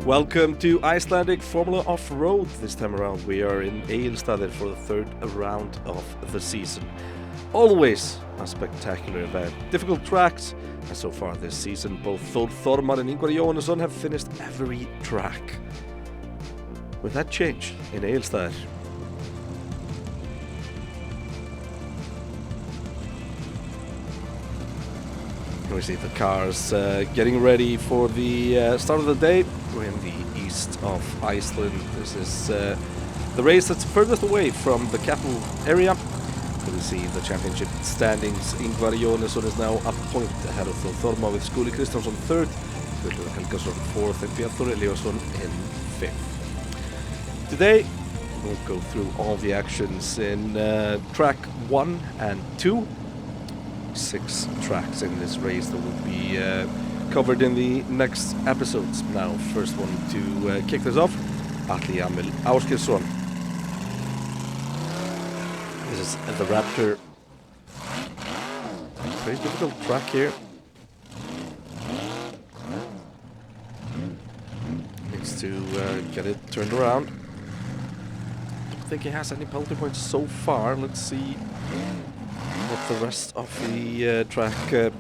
Welcome to Icelandic Formula Offroad. This time around we are in Egilsstadir for the third round of the season. Always a spectacular event, difficult tracks, and so far this season both Þór Þormar and Ingvar Jóhannesson have finished every track. With that change in Egilsstadir. We see the cars getting ready for the start of the day. We're in the east of Iceland. This is the race that's furthest away from the capital area. We see the championship standings. Ingvar Jóhannesson is now a point ahead of Þór Þormar with Skúli Kristjánsson third, Guðlaugur Helgason fourth, and Bjartur Elíasson in fifth. Today we'll go through all the actions in track 1 and 2. 6 tracks in this race that will be covered in the next episodes. Now, first one to kick this off, Atli Emil Ásgeirsson. This is the Raptor. Pretty difficult track here. Needs to get it turned around. Don't think he has any penalty points so far. Let's see what the rest of the track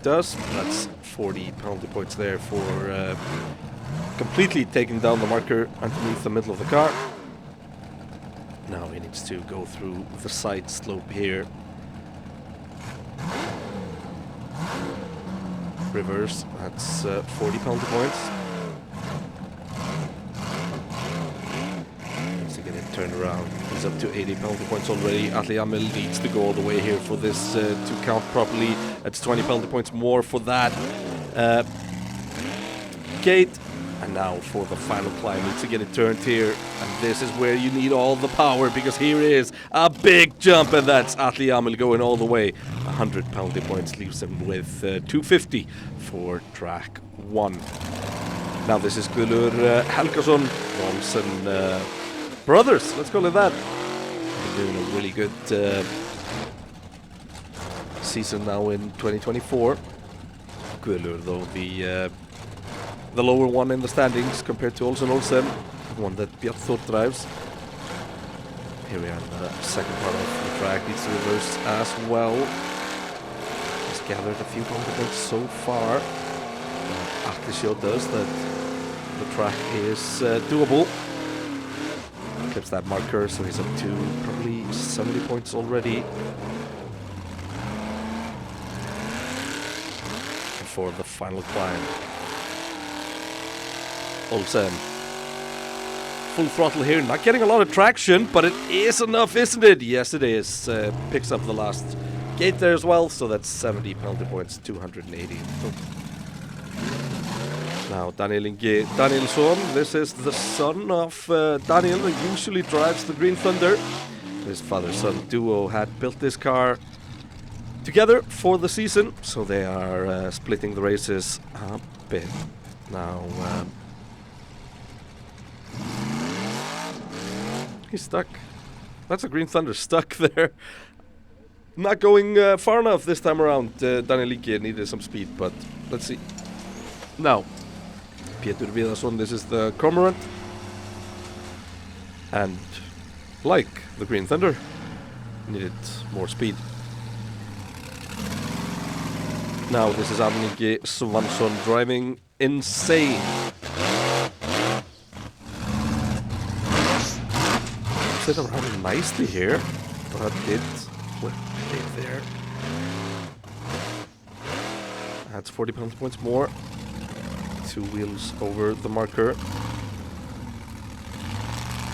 does. That's 40 penalty points there for completely taking down the marker underneath the middle of the car. Now he needs to go through the side slope here. Reverse, that's 40 penalty points. Turn around. He's up to 80 penalty points already. Atli Emil needs to go all the way here for this to count properly. That's 20 penalty points more for that gate. And now for the final climb, needs to get it turned here. And this is where you need all the power, because here is a big jump, and that's Atli Emil going all the way. 100 penalty points leaves him with 250 for track 1. Now this is Guðlaugur Helgason, Olsen brothers, let's call it that. They're doing a really good season now in 2024. Guðlaugur, though, the lower one in the standings compared to Olsen, the one that Bjartur drives. Here we are in the second part of the track, needs to reverse as well. He's gathered a few points so far. Atli showed us that the track is doable. Clips that marker, so he's up to probably 70 points already. For the final climb, Olsen, full throttle here, not getting a lot of traction, but it is enough, isn't it? Yes, it is. Picks up the last gate there as well, so that's 70 penalty points, 280. Now Daniel Ingi Danielsson, this is the son of Daniel, who usually drives the Green Thunder. His father-son duo had built this car together for the season, so they are splitting the races a bit. Now he's stuck. That's a Green Thunder stuck there. Not going far enough this time around. Daniel Ingi needed some speed, but let's see. Now Pétur Viðarsson, this is the Cormorant, and like the Green Thunder, needed more speed. Now this is Árni Ingi Svansson driving insane. Sit around nicely here, but it went there. That's 40 penalty points more. 2 wheels over the marker.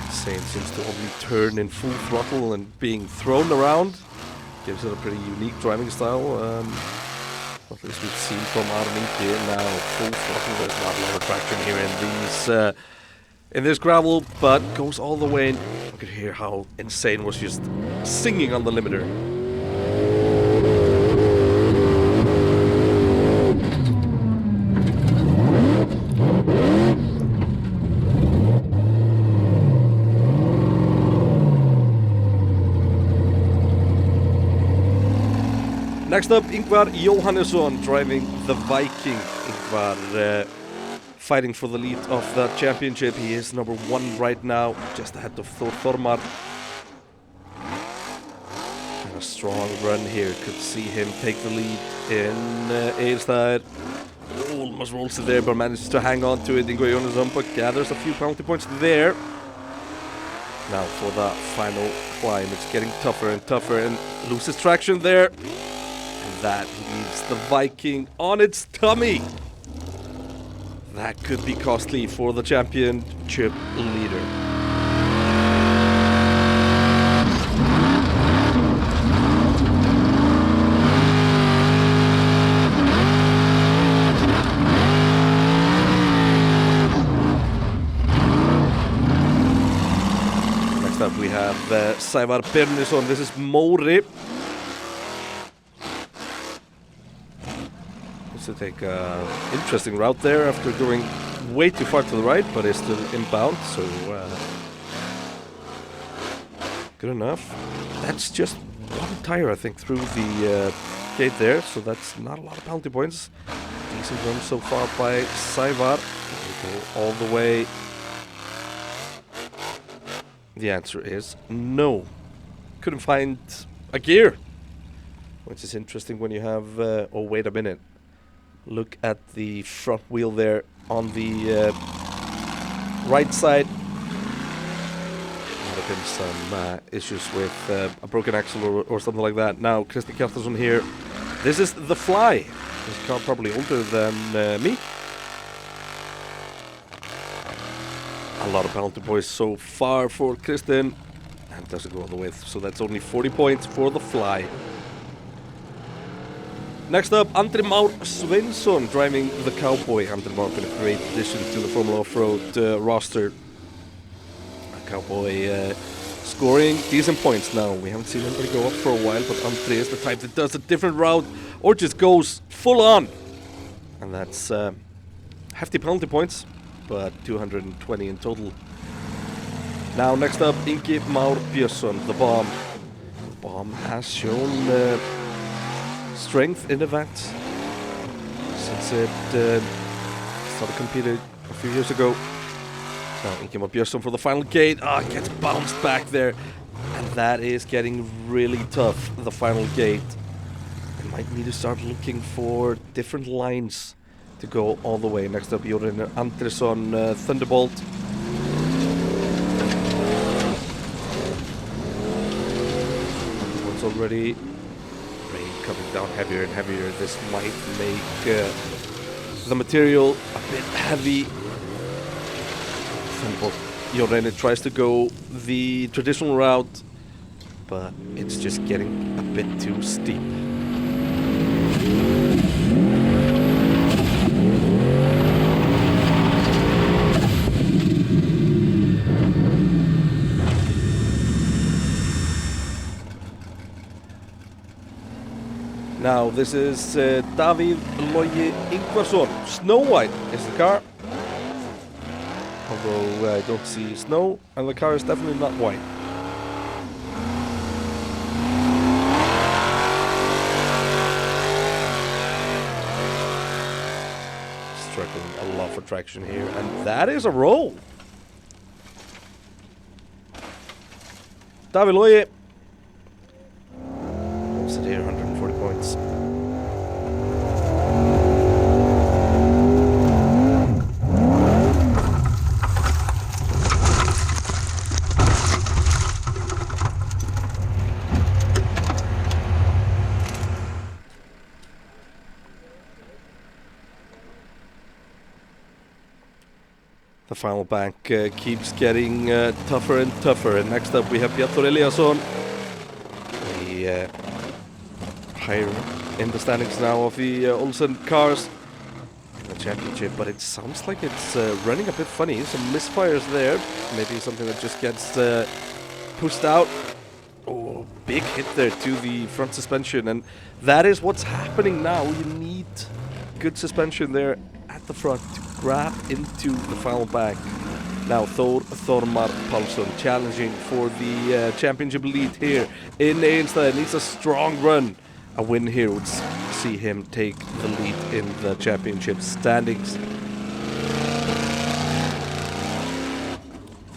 Insane seems to only turn in full throttle and being thrown around. Gives it a pretty unique driving style. At least we've seen from Árni Ingi now. Full throttle, there's not a lot of traction here in these in this gravel, but goes all the way. You could hear how Insane was just singing on the limiter. Next up, Ingvar Jóhannesson driving the Viking. Ingvar fighting for the lead of the championship. He is number 1 right now, just ahead of Thormar. And a strong run here. Could see him take the lead in Egilsstadir. Almost rolls it there, but manages to hang on to it. Ingo Jónsson, but gathers a few penalty points there. Now for the final climb, it's getting tougher and tougher, and loses traction there. And that leaves the Viking on its tummy. That could be costly for the championship leader. Next up we have Sævar Birnisson. This is Móri. To take an interesting route there after going way too far to the right, but is still inbound, so good enough. That's just 1 tire, I think, through the gate there, so that's not a lot of penalty points. Decent run so far by Sævar. Go all the way. The answer is no. Couldn't find a gear, which is interesting when you have... oh, wait a minute. Look at the front wheel there on the right side. Might have been some issues with a broken axle or something like that. Now, Kristi Kjartansson here. This is the Fly. This car probably older than me. A lot of penalty points so far for Kristin. And doesn't go all the way, so that's only 40 points for the Fly. Next up, Andri Már Sveinsson driving the Cowboy. Andri Már been a great addition to the Formula Offroad roster. Cowboy scoring decent points now. We haven't seen anybody go up for a while, but Andri is the type that does a different route or just goes full on. And that's hefty penalty points, but 220 in total. Now, next up, Ingi Már Björnsson, the Bomb. Bomb has shown... strength in events since it started competing a few years ago. Now Ingi Már Björnsson for the final gate. Gets bounced back there, and that is getting really tough. The final gate. I might need to start looking for different lines to go all the way. Next up, Jörgen Andersson, Thunderbolt. One's already. Coming down heavier and heavier. This might make the material a bit heavy. Jorene tries to go the traditional route, but it's just getting a bit too steep. Now this is Davíð Logi Ingvarsson. Snow White is the car. Although I don't see snow, and the car is definitely not white. Struggling a lot for traction here, and that is a roll. Davíð Logi. Holds it here, 140 points. The final bank keeps getting tougher and tougher. And next up we have Bjartur Eliasson. The higher in the standings now of the Olsen cars in the championship. But it sounds like it's running a bit funny. Some misfires there. Maybe something that just gets pushed out. Oh, big hit there to the front suspension. And that is what's happening now. You need good suspension there at the front to grab into the final bank. Now Thormar Pálsson challenging for the championship lead here in Egilsstadir. Needs a strong run. A win here would see him take the lead in the championship standings.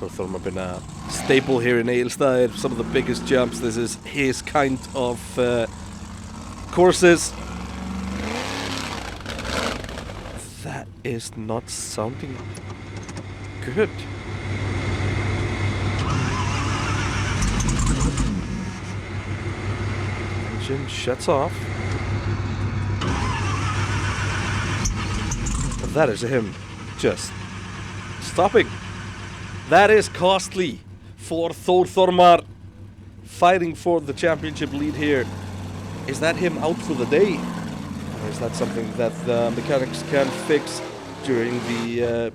Thormar been a staple here in Egilsstadir. Some of the biggest jumps. This is his kind of courses. That is not sounding good. Engine shuts off. That is him just stopping. That is costly for Thormar, fighting for the championship lead here. Is that him out for the day? Or is that something that the mechanics can fix during the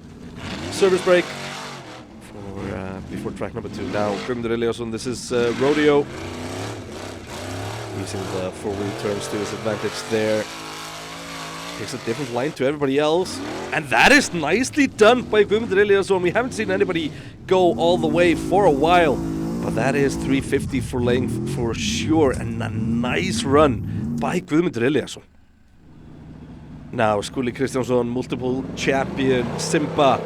service break for before track number 2? Now, Guðmundur Eliasson, this is Rodeo, using the four-wheel turns to his advantage there. Takes a different line to everybody else. And that is nicely done by Guðmundur Eliasson. We haven't seen anybody go all the way for a while. But that is 350 for length for sure. And a nice run by Guðmundur Eliasson. Now, Skúli Kristjánsson, multiple champion, Simba.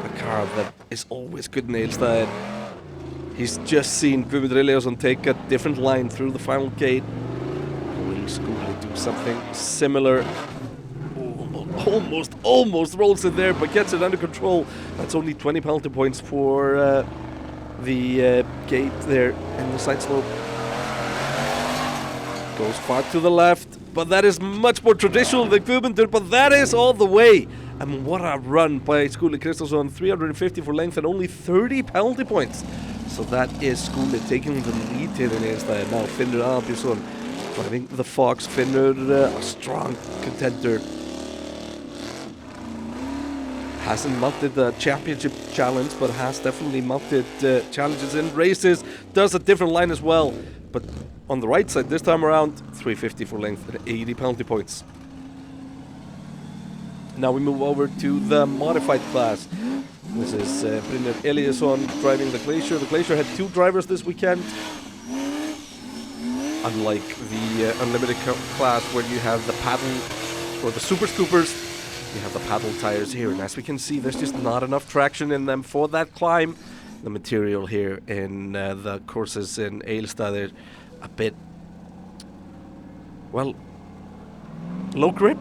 A car that is always good in Egilsstadir. He's just seen Guðmundur Eliasson take a different line through the final gate. Will Skúli do something similar? Almost rolls it there, but gets it under control. That's only 20 penalty points for the gate there in the side slope. Goes far to the left, but that is much more traditional than Guðmundur, but that is all the way. And what a run by Skúli Kristjánsson, 350 for length and only 30 penalty points. So that is Skúli taking the lead here in Egilsstadir. Now Finnur Albjörnsson driving the Fox. Finnur, a strong contender. Hasn't mounted the championship challenge, but has definitely mounted challenges in races. Does a different line as well. But on the right side this time around, 350 for length and 80 penalty points. Now we move over to the modified class. This is Brynjar Eliasson driving the Glacier. The Glacier had 2 drivers this weekend. Unlike the Unlimited class where you have the paddle or the Super Scoopers, you have the paddle tires here, and as we can see, there's just not enough traction in them for that climb. The material here in the courses in Egilsstadir a bit, well, low grip,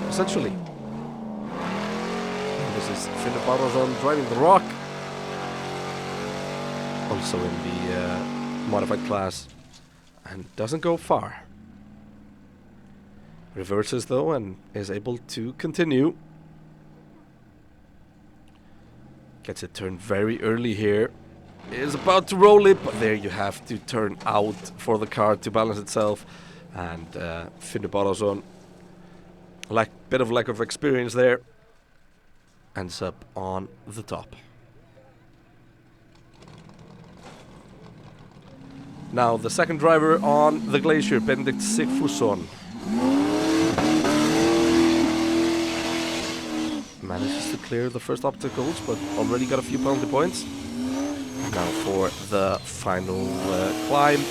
essentially. And this is Finnur Bárðarson driving the Rock, also in the modified class, and doesn't go far. Reverses though and is able to continue. Gets it turned very early here. Is about to roll it, but there you have to turn out for the car to balance itself. And Finnur Bárðarson, bit of lack of experience there, ends up on the top. Now the second driver on the Glacier, Benedikt Sigfússon. Manages to clear the first obstacles, but already got a few penalty points. Now for the final climb,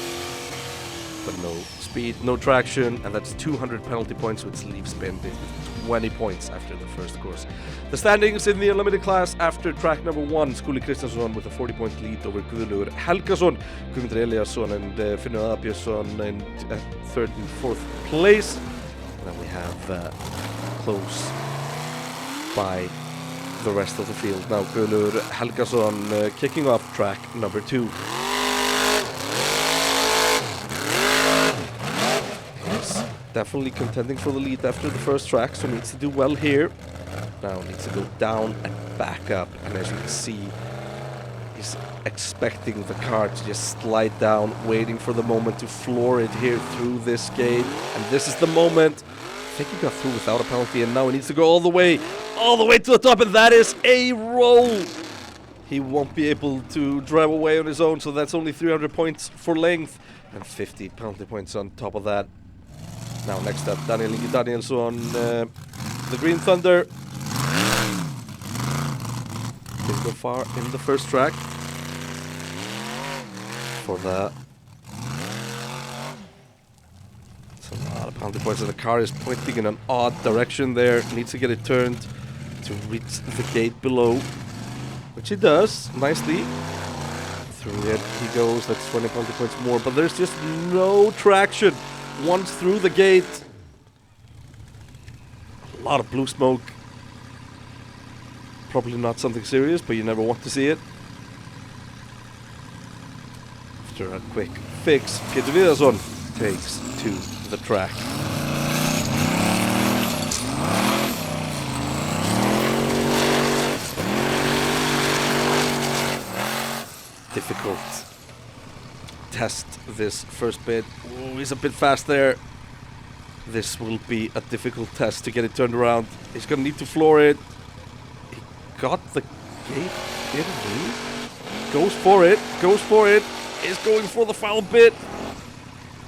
but no speed, no traction, and that's 200 penalty points, which leaves Benedikt with 20 points after the first course. The standings in the Unlimited class after track number 1, Skúli Kristjánsson with a 40-point lead over Guðlaugur Helgason, Guðmundur Eliasson and Finnur Albjörnsson in 3rd and 4th place. And then we have close by the rest of the field. Now Guðlaugur Helgason kicking off track number 2. He's definitely contending for the lead after the first track, so needs to do well here. Now needs to go down and back up, and as you can see, he's expecting the car to just slide down, waiting for the moment to floor it here through this gate, and this is the moment. I think he got through without a penalty, and now he needs to go all the way to the top, and that is a roll. He won't be able to drive away on his own, so that's only 300 points for length, and 50 penalty points on top of that. Now next up, Daniel Ingi Danielsson, the Green Thunder. Didn't go far in the first track. For that, it's a lot of penalty points, and the car is pointing in an odd direction there. Needs to get it turned to reach the gate below. The which he does nicely. Through it he goes. That's 20 penalty points more, but there's just no traction once through the gate. A lot of blue smoke. Probably not something serious, but you never want to see it. After a quick fix, Peter Vidarsson takes to the track. Difficult test this first bit. Oh, he's a bit fast there. This will be a difficult test to get it turned around. He's gonna need to floor it. He got the gate, didn't he? Goes for it, is going for the final bit.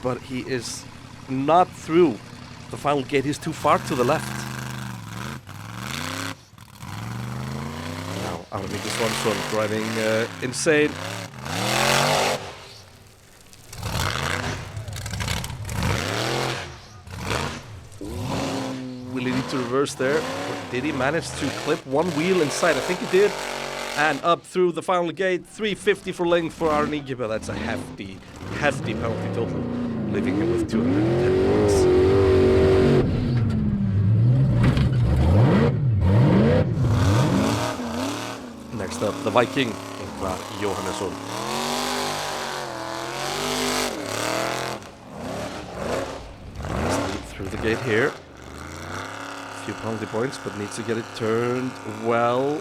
But he is not through the final gate. He's too far to the left. Now, Icelandic Swansson driving insane. Will he need to reverse there? Or did he manage to clip one wheel inside? I think he did. And up through the final gate, 350 for length for Icelandic, but that's a hefty penalty total, leaving him with 210 points. Next up, the Viking, Ingvar Johannesson. Through the gate here. Few penalty points, but needs to get it turned well.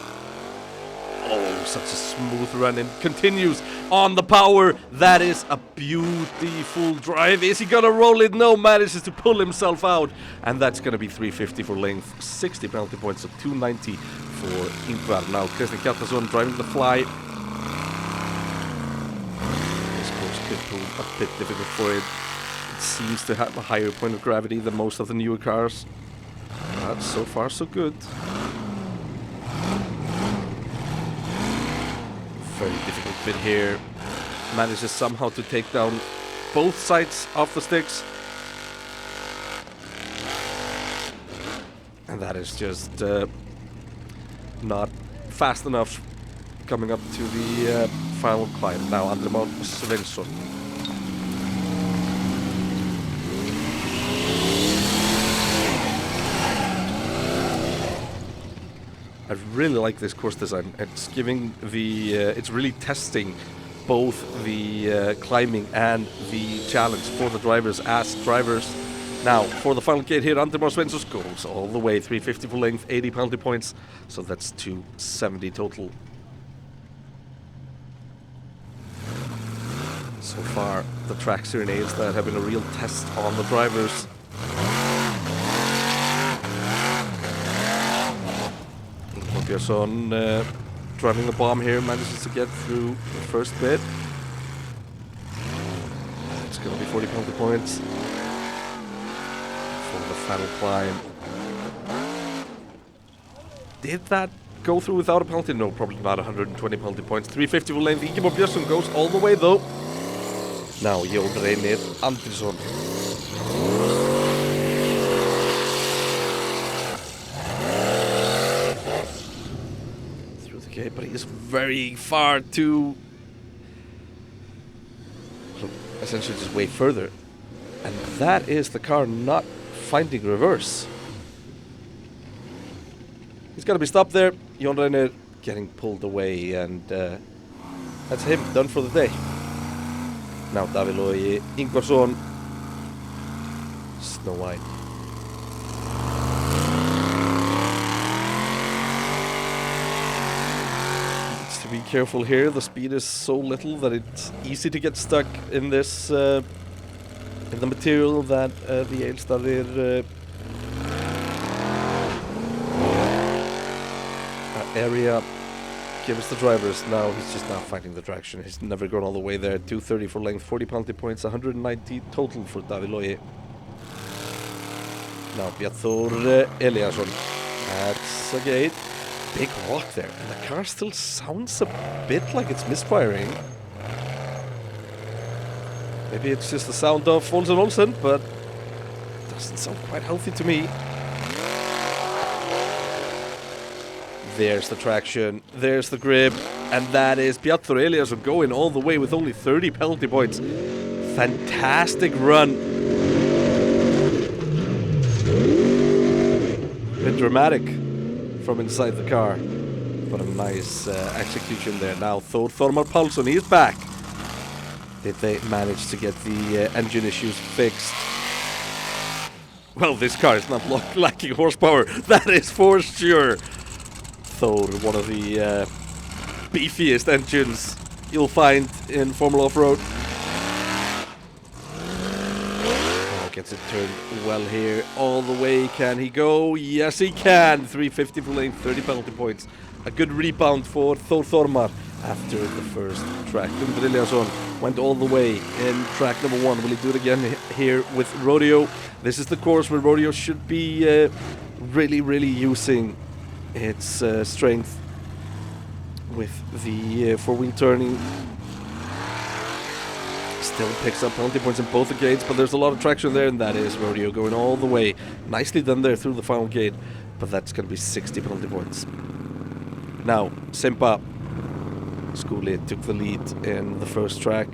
Oh, such a smooth run, and continues on the power. That is a beautiful drive. Is he gonna roll it? No, manages to pull himself out, and that's gonna be 350 for length, 60 penalty points, so 290 for Ingvar. Now Kristinn Hjaltason driving the fly. This course could prove a bit difficult for it. It seems to have a higher point of gravity than most of the newer cars. But so far so good. Very difficult bit here. Manages somehow to take down both sides of the sticks. And that is just not fast enough coming up to the final climb. Now Andremar Svensson. I really like this course design. It's giving the, it's really testing both the climbing and the challenge for the drivers as drivers. Now, for the final gate here, Andremar Svensson goes all the way, 350 for length, 80 penalty points, so that's 270 total. So far, the tracks here in Egilsstadir have been a real test on the drivers. Björnsson driving the bomb here, manages to get through the first bit. It's going to be 40 penalty points for the final climb. Did that go through without a penalty? No, probably not. 120 penalty points. 350 for length. Ingvar Björnsson goes all the way though. Now Jón Reynir Andrisson. Okay, but he is very far to essentially just way further. And that is the car not finding reverse. He's got to be stopped there. Jón Reynir getting pulled away, and that's him, done for the day. Now Davíð Logi Ingvarsson, Snow White. Be careful here, the speed is so little that it's easy to get stuck in this in the material that the Egilsstadir area gives the drivers. Now he's just not finding the traction. He's never gone all the way there. 230 for length, 40 penalty points, 190 total for Davíð Logi. Now Bjarnþór Eliasson. That's a gate. Big rock there, and the car still sounds a bit like it's misfiring. Maybe it's just the sound of Olsen Olsen, but it doesn't sound quite healthy to me. There's the traction, there's the grip, and that is Bjartur Eliasson going all the way with only 30 penalty points. Fantastic run. A bit dramatic from inside the car, but a nice execution there. Now Þórmar Pálsson, he's back. Did they manage to get the engine issues fixed? Well, this car is not lacking horsepower, that is for sure. Thor, one of the beefiest engines you'll find in Formula Offroad. Oh, gets it turned well here. All the way, can he go? Yes, he can. 350 for lane, 30 penalty points. A good rebound for Þórmar after the first track. Guðmundur Eliasson went all the way in track number 1. Will he do it again here with Rodeo? This is the course where Rodeo should be really using its strength with the four-wheel turning. Still picks up penalty points in both the gates, but there's a lot of traction there, and that is Rodeo going all the way. Nicely done there through the final gate, but that's going to be 60 penalty points. Now, Simpa. Skúli took the lead in the first track.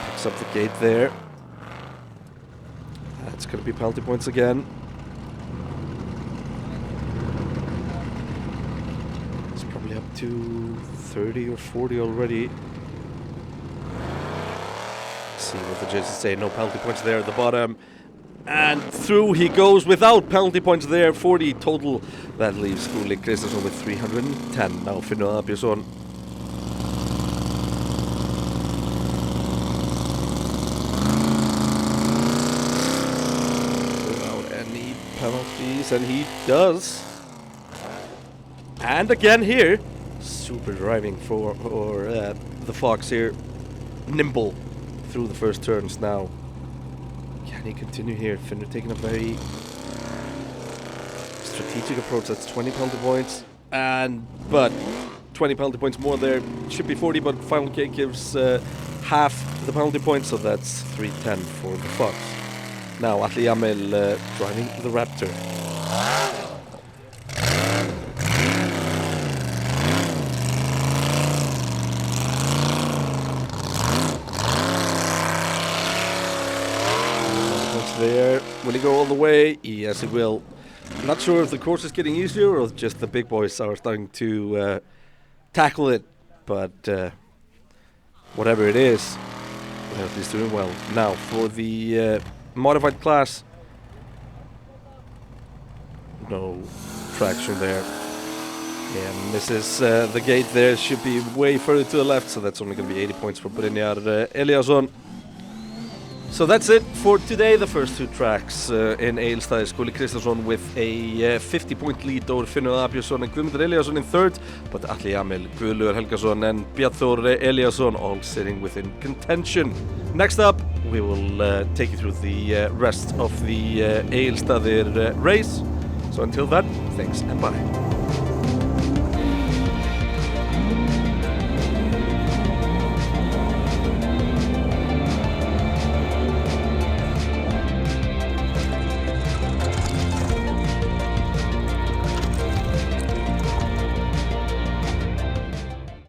Picks up the gate there. That's going to be penalty points again. It's probably up to 30 or 40 already. Let's see what the judges say. No penalty points there at the bottom. And through he goes without penalty points there. 40 total. That leaves Skúli Kristjánsson with 310. Now Finnur Abjörnsson. Without any penalties, and he does. And again here, super driving for the Fox here. Nimble through the first turns now. Can he continue here? Finnur taking a very strategic approach. That's 20 penalty points, but 20 penalty points more there. Should be 40, but final gate gives half the penalty points, so that's 310 for the Fox. Now Atli Jamil driving the Raptor. There. Will he go all the way? Yes, he will. I'm not sure if the course is getting easier or just the big boys are starting to tackle it, but whatever it is, he's doing well. Now, for the modified class, no traction there. And misses the gate there. Should be way further to the left, so that's only going to be 80 points for Brynjar Eliasson. So that's it for today. The first two tracks in Egilsstadir. Skúli Kristjánsson with a 50-point lead over Finnur Abjörnsson and Guðmundur Eliasson in third, but Atli Jamil, Guðlaugur Helgason and Bjartur Eliasson all sitting within contention. Next up, we will take you through the rest of the Egilsstadir race. So until then, thanks and bye.